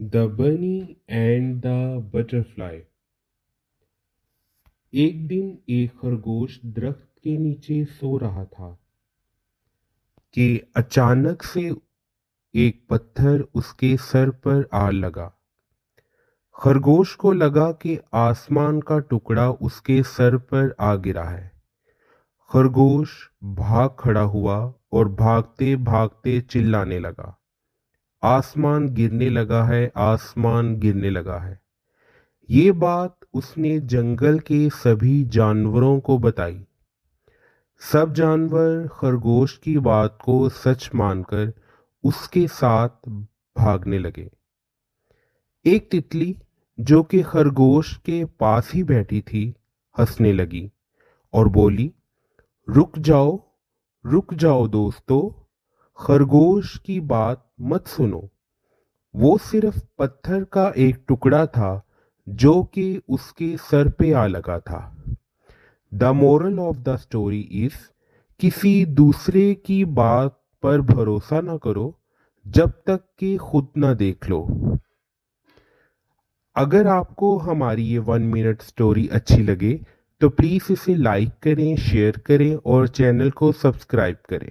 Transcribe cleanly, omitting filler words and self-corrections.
The Bunny and the Butterfly। एक दिन एक खरगोश दरख्त के नीचे सो रहा था कि अचानक से एक पत्थर उसके सर पर आ लगा। खरगोश को लगा कि आसमान का टुकड़ा उसके सर पर आ गिरा है। खरगोश भाग खड़ा हुआ और भागते भागते चिल्लाने लगा, आसमान गिरने लगा है, आसमान गिरने लगा है। ये बात उसने जंगल के सभी जानवरों को बताई। सब जानवर खरगोश की बात को सच मानकर उसके साथ भागने लगे। एक तितली जो कि खरगोश के पास ही बैठी थी हंसने लगी और बोली, रुक जाओ दोस्तों, खरगोश की बात मत सुनो। वो सिर्फ पत्थर का एक टुकड़ा था जो कि उसके सर पे आ लगा था। The moral of the story is, किसी दूसरे की बात पर भरोसा ना करो जब तक कि खुद ना देख लो। अगर आपको हमारी ये 1 मिनट स्टोरी अच्छी लगे तो प्लीज़ इसे लाइक करें, शेयर करें और चैनल को सब्सक्राइब करें।